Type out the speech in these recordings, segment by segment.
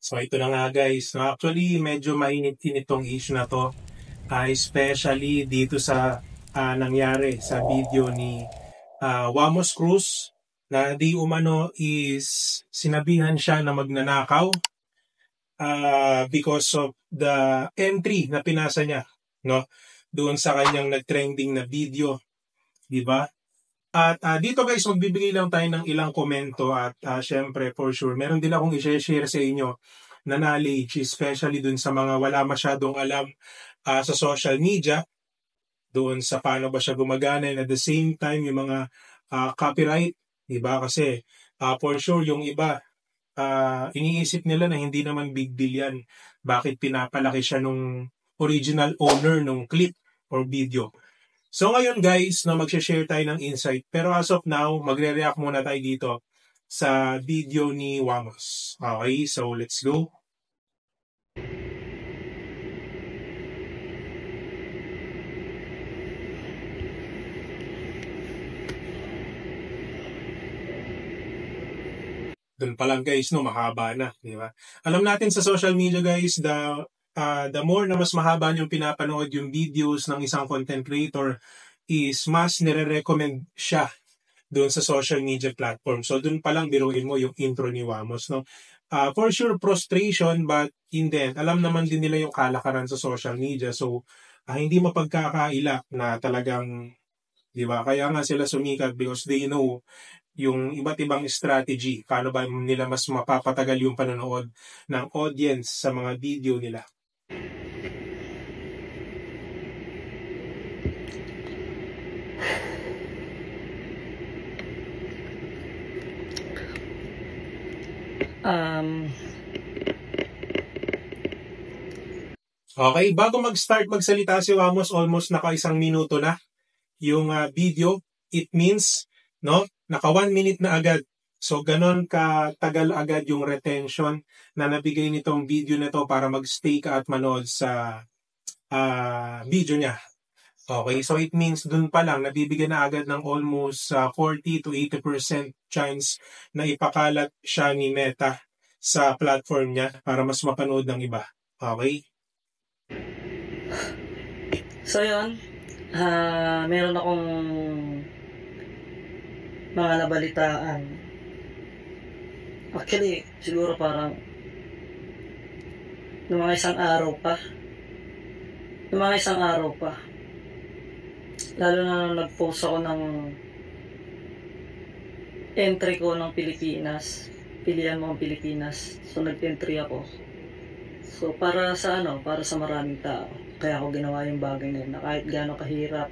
So ito na nga guys, no, actually medyo mainit-init tong issue na to, especially dito sa nangyari sa video ni Wamos Cruz na di umano is sinabihan siya na magnanakaw because of the entry na pinasa niya, no, doon sa kanyang nag-trending na video, di ba? At dito guys, magbibigay lang tayo ng ilang komento at syempre for sure, meron din akong i-share sa inyo na knowledge, especially dun sa mga wala masyadong alam sa social media, doon sa paano ba siya gumagana, and at the same time yung mga copyright, di ba? Kasi for sure yung iba, iniisip nila na hindi naman big deal yan. Bakit pinapalaki siya nung original owner nung clip or video? So ngayon guys, no, mag-share tayo ng insight. Pero as of now, magre-react muna tayo dito sa video ni Wamos. Okay, so let's go. Doon pa lang guys, no, mahaba na, di ba? Alam natin sa social media guys, the more na mas mahaba yung pinapanood yung videos ng isang content creator is mas nire-recommend siya doon sa social media platform. So doon pa lang biruin mo yung intro ni Wamos, no? For sure frustration, but in the end, alam naman din nila yung kalakaran sa social media. So hindi mapagkakaila na talagang, di ba? Kaya nga sila sumikat because they know yung iba't ibang strategy, paano ba nila mas mapapatagal yung panonood ng audience sa mga video nila. Okay, bago mag-start magsalita si Wamos, almost naka 1 minuto na yung video. It means, no, naka 1 minute na agad. So, ganon katagal agad yung retention na nabigay nitong video na to para mag-stay ka at manood sa video niya. Okay, so it means dun pa lang, nabibigyan na agad ng almost 40 to 80% chance na ipakalat siya ni Meta sa platform niya para mas mapanood ng iba. Okay? So yun, meron akong mga nabalitaan. Actually, siguro parang ng mga isang araw pa. Lalo na nung nag-post ako ng entry ko ng Pilipinas. Pilihan mo ang Pilipinas. So nag-entry ako. So para sa maraming tao. Kaya ako ginawa yung bagay na yun, na kahit gaano kahirap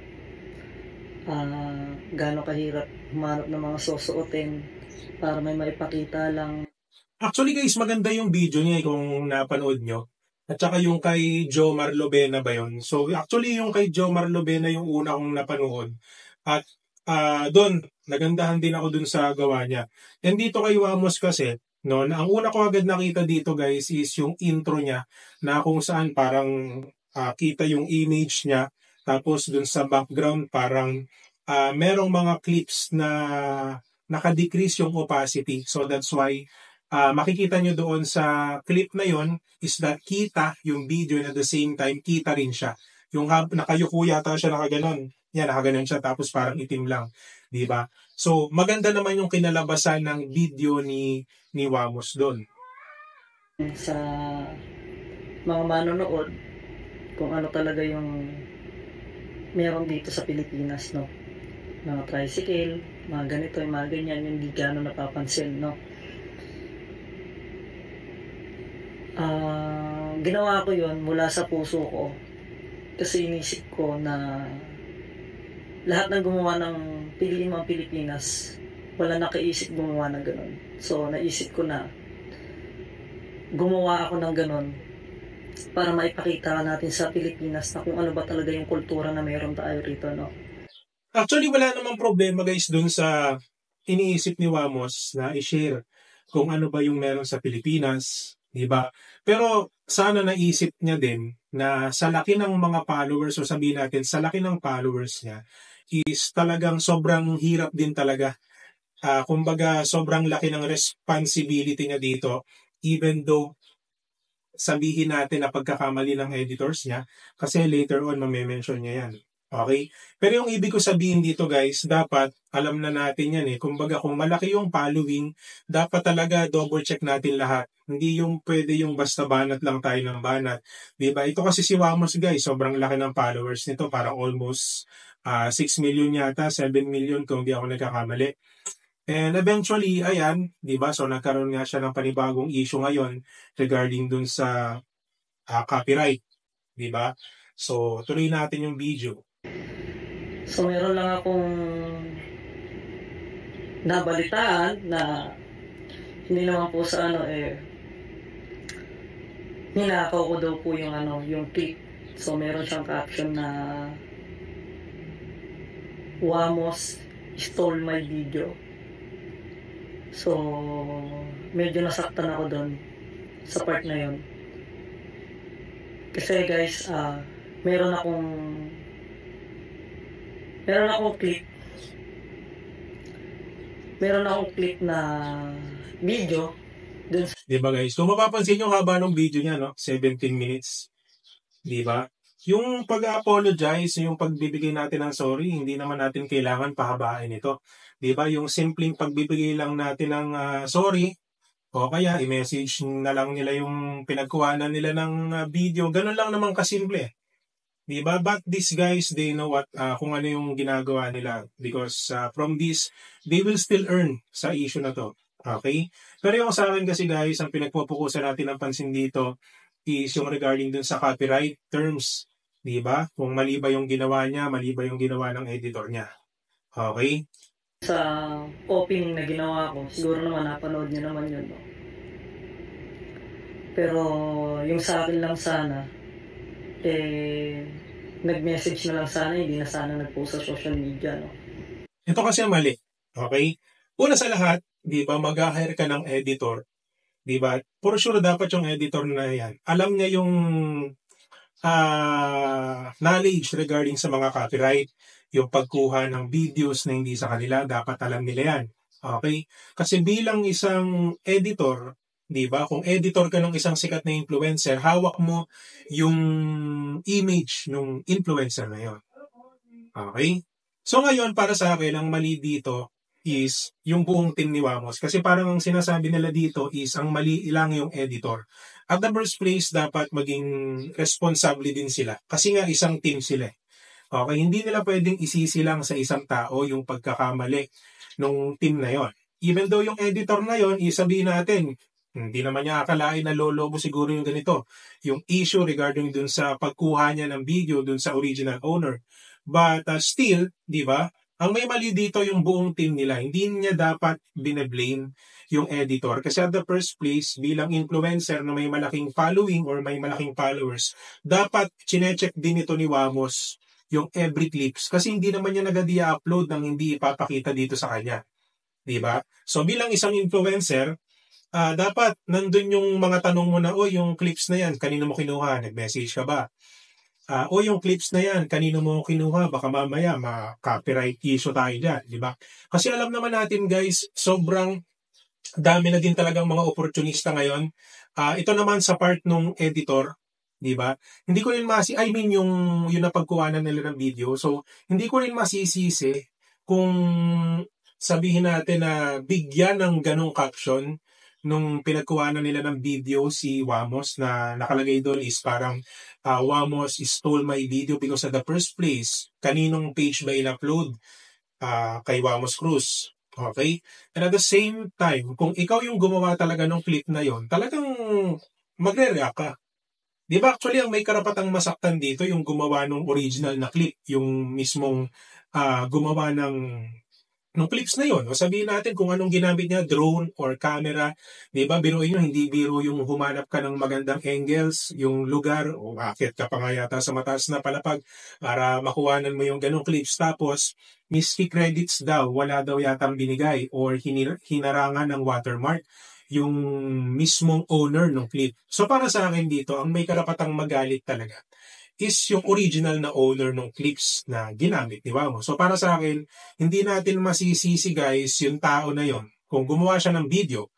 humanap ng mga susuotin para may maipakita lang. Actually guys, maganda yung video niya kung napanood nyo. At saka yung kay Jomar Lobena ba yun? So actually yung kay Jomar Lobena yung una kong napanood. At doon, nagandahan din ako dun sa gawa niya. And dito kay Wamos kasi, no, ang una ko agad nakita dito guys is yung intro niya na kung saan parang kita yung image niya. Tapos dun sa background parang merong mga clips na naka-decrease yung opacity. So that's why makikita nyo doon sa clip na yon is that kita yung video and at the same time kita rin siya. Yung nakayuko yata siya, nakaganon. Yan, nakaganon siya tapos parang itim lang. Di ba? So maganda naman yung kinalabasan ng video ni Wamos doon. Sa mga manonood, kung ano talaga yung meron dito sa Pilipinas, no? Mga tricycle, mga ganito, mga ganyan, hindi gano'n napapansin, no? Ginawa ko yon mula sa puso ko kasi inisip ko na lahat ng gumawa ng Piliin mo ang Pilipinas, wala nakaisip gumawa ng ganun. So naisip ko na gumawa ako ng ganun para maipakita natin sa Pilipinas na kung ano ba talaga yung kultura na meron tayo rito, no? Actually wala namang problema guys dun sa iniisip ni Wamos na i-share kung ano ba yung meron sa Pilipinas, di ba? Pero sana naisip niya din na sa laki ng mga followers, o sabihin natin sa laki ng followers niya, is talagang sobrang hirap din talaga. Kumbaga sobrang laki ng responsibility niya dito, even though sabihin natin na pagkakamali ng editors niya kasi later on mame-mention niya yan. Okay? Pero yung ibig ko sabihin dito guys, dapat alam na natin yan eh. Kumbaga kung malaki yung following, dapat talaga double check natin lahat. Hindi yung pwede yung basta banat lang tayo ng banat. Diba? Ito kasi si Wamos guys, sobrang laki ng followers nito. Parang almost 6 million yata, 7 million kung di ako nagkakamali. And eventually, ayan, di ba? So nagkaroon nga siya ng panibagong issue ngayon regarding dun sa copyright. Di ba? So tuloy natin yung video. So meron lang akong nabalitaan na hindi naman po sa ninakaw ko daw po yung clip. So meron siyang caption na Wamos stole my video. So medyo nasaktan ako doon sa part na yun. Kasi guys, meron akong clip. Meron akong clip na video dun sa... Diba guys? Kung mapapansin nyo haba ng video niya, no? 17 minutes. Diba? Yung pag-apologize, yung pagbibigay natin ng sorry, hindi naman natin kailangan pahabain ito. Diba? Yung simpleng pagbibigay lang natin ng sorry, o kaya i-message na lang nila yung pinagkuhanan nila ng video. Ganun lang naman kasimple. Diba? But these guys, they know what kung ano yung ginagawa nila. Because from this, they will still earn sa issue na to. Okay? Pero yung sa akin kasi guys, ang pinagpupukusan natin ng pansin dito is yung regarding dun sa copyright terms. Diba? Kung mali ba yung ginawa niya, mali ba yung ginawa ng editor niya. Okay? Sa opening na ginawa ko, siguro naman napanood niyo naman yun. No? Pero yung sa akin lang sana, nag-message na lang sana, hindi na sana nag-post sa social media. No? Ito kasi mali. Okay? Una sa lahat, di ba, mag-hire ka ng editor. Di ba? For sure, dapat yung editor na yan. Alam niya yung knowledge regarding sa mga copyright, yung pagkuha ng videos na hindi sa kanila, dapat alam nila yan. Okay? Kasi bilang isang editor, di ba? Kung editor ka ng isang sikat na influencer, hawak mo yung image ng influencer na yon. Okay? So ngayon, para sa akin, ang mali dito is yung buong team ni Wamos. Kasi parang ang sinasabi nila dito is ang mali lang yung editor. At the first place, dapat maging responsable din sila. Kasi nga isang team sila. Okay, hindi nila pwedeng isisi lang sa isang tao yung pagkakamali ng team na yon. Even though yung editor na yon, isabihin natin, hindi naman niya akalain na lolobo siguro yung ganito. Yung issue regarding dun sa pagkuha niya ng video dun sa original owner. But still, di ba, ang may mali dito yung buong team nila. Hindi niya dapat bine-blame yung editor. Kasi at the first place, bilang influencer na may malaking following or may malaking followers, dapat chinecheck din ito ni Wamos yung every clips. Kasi hindi naman niya nag-upload nang hindi ipapakita dito sa kanya. Diba? So bilang isang influencer, dapat nandun yung mga tanong mo na, o yung clips na yan, kanino mo kinuha? Nag-message ka ba? O yung clips na yan, kanino mo kinuha? Baka mamaya ma-copyright issue tayo dyan. Diba? Kasi alam naman natin guys, sobrang dami na din talagang mga opportunista ngayon. Ito naman sa part nung editor, di ba? Hindi ko rin yung napagkuhanan nila ng video. So, hindi ko rin masisisi kung sabihin natin na bigyan ng ganong caption nung pinagkuhanan nila ng video si Wamos na nakalagay doon is parang Wamos stole my video because at the first place, kaninong page ba in-upload? Kay Wamos Cruz. Okay? And at the same time, kung ikaw yung gumawa talaga ng clip na yon, talagang magre-react ka. Di ba actually ang may karapatang masaktan dito yung gumawa ng original na clip, yung mismong gumawa ng clips na yon. O sabihin natin kung anong ginamit niya, drone or camera. Di ba? Biruin nyo, hindi biro yung humanap ka ng magandang angles, yung lugar, o akit ka pa nga yata sa mataas na palapag para makuhanan mo yung ganong clips. Tapos, miski credits daw, wala daw yatang binigay or hinarangan ng watermark yung mismong owner ng clip. So para sa akin dito, ang may karapatang magalit talaga is yung original na owner ng clips na ginamit, di ba? So para sa akin, hindi natin masisisi guys yung tao na yon kung gumawa siya ng video,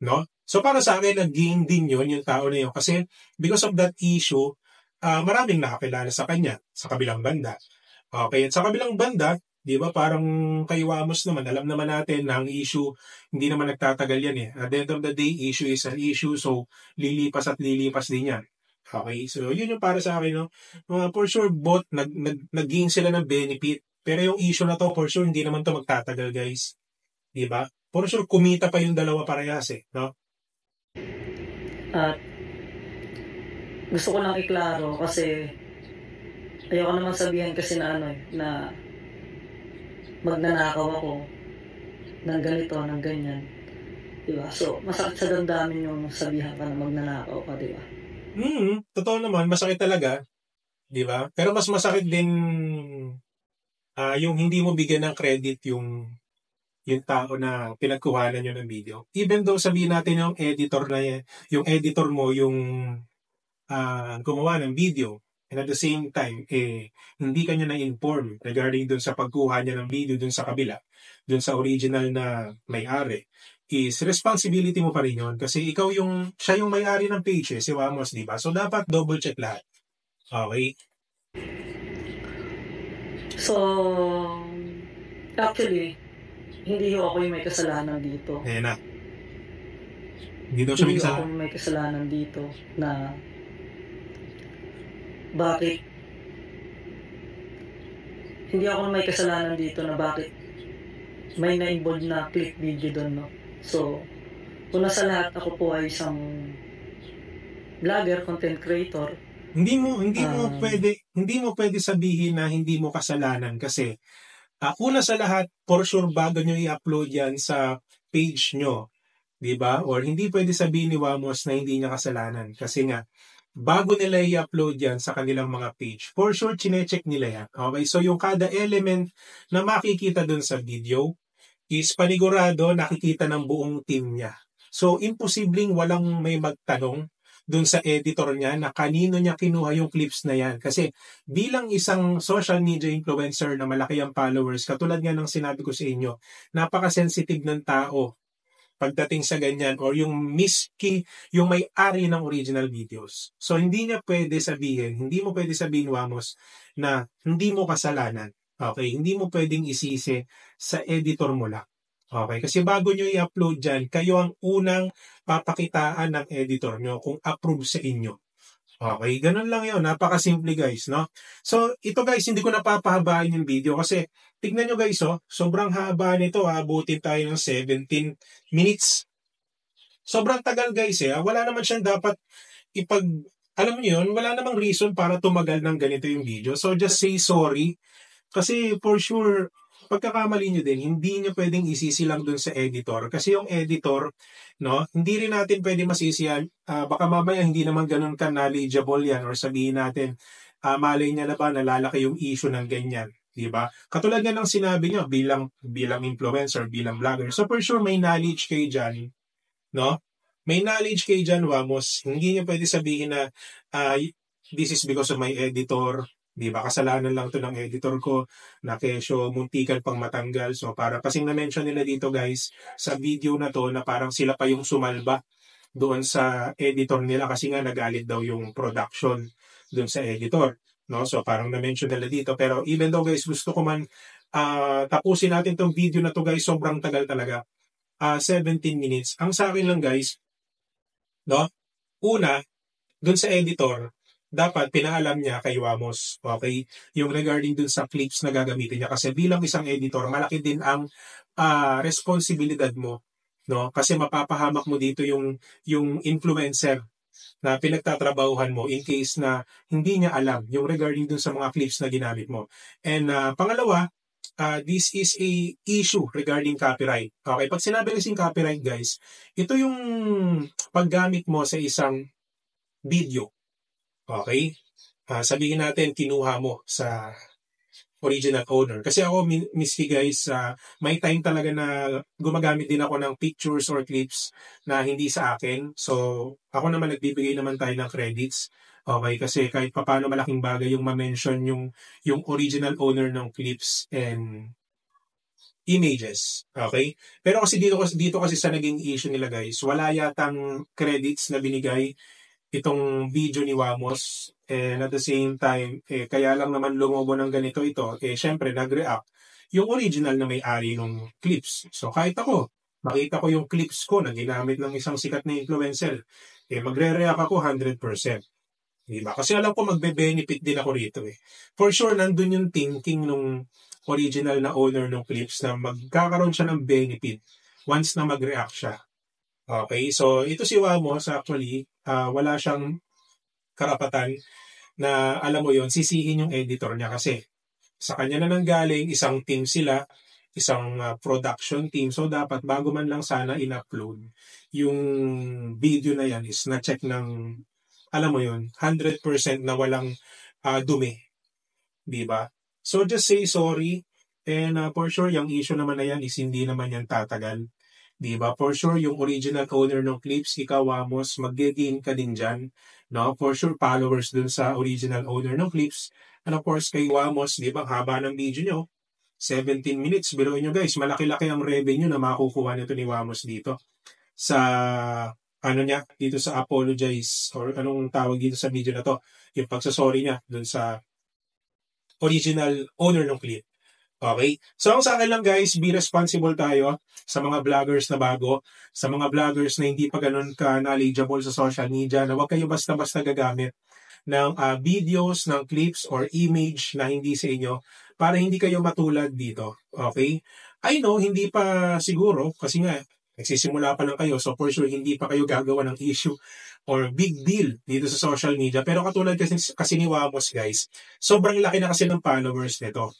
no? So para sa akin, nag-gain din yun, yung tao na yun. Kasi because of that issue, maraming nakakilala sa kanya sa kabilang banda. Okay, at sa kabilang banda, di ba parang kay Wamos naman, alam naman natin na ang issue, hindi naman nagtatagal yan eh. At the end of the day, issue is an issue, so lilipas at lilipas din yan. Okay, so yun yung para sa akin, no? For sure, both nag-gain sila ng benefit. Pero yung issue na to, for sure, hindi naman to magtatagal, guys. Di ba? For sure, kumita pa yung dalawa parehas eh, no? At gusto ko lang iklaro kasi ayoko naman sabihan kasi na na magnanakaw ako ng ganito, ng ganyan. Diba? So, masakit sa damdamin yung sabihan ka na magnanakaw ka, diba? Totoo naman, masakit talaga. Di ba? Pero mas masakit din yung hindi mo bigyan ng credit yung tao na pinagkuhanan nyo ng video. Even though sabihin natin yung editor na yung editor mo yung gumawa ng video, and at the same time, hindi ka niya na-inform regarding dun sa pagkuha niya ng video dun sa kabila, dun sa original na may-ari, is responsibility mo pa rin yun. Kasi siya yung may-ari ng page si Wamos, di ba? So, dapat double check lahat. Okay? So, actually, hindi ako yung may kasalanan dito. Ayan na. Hindi daw siya may kasalanan. Hindi ako may kasalanan dito na bakit hindi ako may kasalanan dito na bakit may na-involve na click video doon, no? So, una sa lahat, ako po ay isang vlogger, content creator. Hindi mo pwede sabihin na hindi mo kasalanan kasi una sa lahat, for sure bago nyo i-upload yan sa page nyo, di ba? Or hindi pwede sabihin ni Wamos na hindi niya kasalanan kasi nga bago nila i-upload yan sa kanilang mga page, for sure chinecheck nila yan. Okay, so yung kada element na makikita dun sa video is panigurado nakikita ng buong team niya. So imposibleng walang may magtanong dun sa editor niya na kanino niya kinuha yung clips na yan. Kasi bilang isang social media influencer na malaki ang followers, katulad nga ng sinabi ko sa inyo, napaka-sensitive ng tao pagdating sa ganyan or yung yung may-ari ng original videos. So hindi mo pwede sabihin, Wamos, na hindi mo kasalanan. Okay? Hindi mo pwedeng isisi sa editor mo lang. Okay? Kasi bago nyo i-upload dyan, kayo ang unang papakitaan ng editor nyo kung approve sa inyo. Okay, ganun lang yun. Napakasimple guys, no? So, ito guys, hindi ko napapahabain yung video kasi tignan nyo guys, sobrang haba nito, abutin tayo ng 17 minutes. Sobrang tagal guys Wala naman siyang dapat alam niyo yun, wala namang reason para tumagal ng ganito yung video. So, just say sorry. Kasi for sure, pagkakamali nyo din, hindi nyo pwedeng isisi lang dun sa editor. Kasi yung editor, no, hindi rin natin pwede masisiyan. Baka mamaya hindi naman ganun ka knowledgeable yan or sabihin natin, malay niya na ba nalalaki yung issue ng ganyan. Diba? Katulad nga ng sinabi nyo, bilang influencer, bilang vlogger. So for sure, may knowledge kayo dyan. No? May knowledge kayo dyan, Wamos. Hindi nyo pwede sabihin na this is because of my editor. Di ba? Kasalanan lang to ng editor ko na kesyo muntikan pang matanggal. So para kasing na-mention nila dito guys sa video na to na parang sila pa yung sumalba doon sa editor nila kasi nga nagalit daw yung production doon sa editor. No? So parang na-mention nila dito. Pero even though guys gusto ko man tapusin natin tong video na to guys, sobrang tagal talaga. 17 minutes. Ang sa akin lang guys, no? Una, doon sa editor, dapat pinaalam niya kay Wamos, okay? Yung regarding dun sa clips na gagamitin niya. Kasi bilang isang editor, malaki din ang responsibilidad mo, no? Kasi mapapahamak mo dito yung influencer na pinagtatrabahuhan mo in case na hindi niya alam yung regarding dun sa mga clips na ginamit mo. And pangalawa, this is a issue regarding copyright. Okay, pag sinabi kasing copyright guys, ito yung paggamit mo sa isang video. Okay? Sabihin natin, kinuha mo sa original owner. Kasi ako, miski guys, may time talaga na gumagamit din ako ng pictures or clips na hindi sa akin. So, ako naman nagbibigay naman tayo ng credits. Okay, kasi kahit papaano malaking bagay yung ma-mention yung original owner ng clips and images. Okay? Pero kasi dito kasi sa naging issue nila guys, wala yatang credits na binigay itong video ni Wamos. And at the same time, kaya lang naman lumobo ng ganito ito, syempre nag-react yung original na may-ari ng clips. So kahit ako, makita ko yung clips ko na ginamit ng isang sikat na influencer, magre-react ako 100%. Diba? Kasi alam ko magbe-benefit din ako rito eh. For sure, nandun yung thinking nung original na owner ng clips na magkakaroon siya ng benefit once na mag-react siya. Okay, so ito si Wamos actually, wala siyang karapatan na alam mo yon sisihin yung editor niya kasi sa kanya na nanggaling, isang team sila, isang production team. So dapat bago man lang sana in-upload yung video na yan is na-check ng alam mo yon 100% na walang dumi. Diba? So just say sorry and for sure yung issue naman na yan is hindi naman yan tatagal. Diba? For sure yung original owner ng clips, ikaw Wamos, mag-gain ka din dyan. No? For sure followers dun sa original owner ng clips. And of course kay Wamos, di ba, haba ng video nyo, 17 minutes. Biruin nyo guys, malaki-laki ang revenue na makukuha nito ni Wamos dito. Sa ano niya, dito sa apologize or anong tawag dito sa video na to, yung pagsasorry niya dun sa original owner ng clip. Okay? So ang sa akin lang guys, be responsible tayo sa mga vloggers na bago, sa mga vloggers na hindi pa ganun ka-knowledgeable sa social media, na huwag kayo basta-basta gagamit ng videos, ng clips, or image na hindi sa inyo para hindi kayo matulad dito. Okay? I know, hindi pa siguro, kasi nga, nagsisimula pa lang kayo, so for sure, hindi pa kayo gagawa ng issue or big deal dito sa social media. Pero katulad kasi ni Wamos guys, sobrang laki na kasi ng followers nito.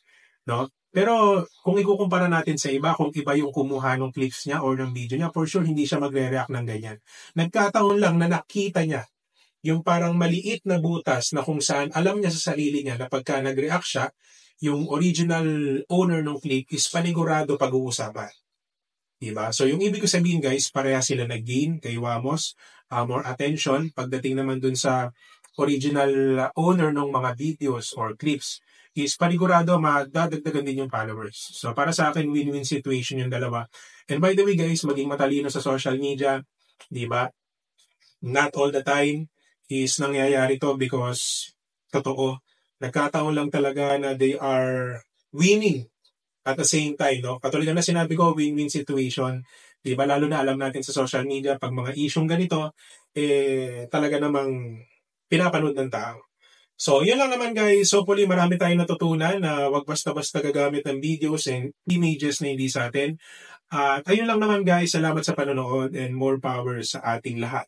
No? Pero kung ikukumpara natin sa iba, kung iba yung kumuha ng clips niya or ng video niya, for sure hindi siya magre-react ng ganyan. Nagkataon lang na nakita niya yung parang maliit na butas na kung saan alam niya sa sarili niya na pagka nag-react siya, yung original owner ng clip is panigurado pag-uusapan. Diba? So yung ibig ko sabihin guys, pareha sila nag-gain kay Wamos, more attention. Pagdating naman dun sa original owner ng mga videos or clips, is panigurado madadagdagan din yung followers. So para sa akin, win-win situation yung dalawa. And by the way guys, maging matalino sa social media, di ba? Not all the time is nangyayari to because totoo, nagkataon lang talaga na they are winning at the same time, no? Katulad na sinabi ko, win-win situation. Di ba? Lalo na alam natin sa social media, pag mga isyong ganito, talaga namang pinapanood ng tao. So, yun lang naman guys. Hopefully, marami tayong natutunan na wag basta-basta gagamit ng videos and images na hindi sa atin. At ayun lang naman guys. Salamat sa panonood and more power sa ating lahat.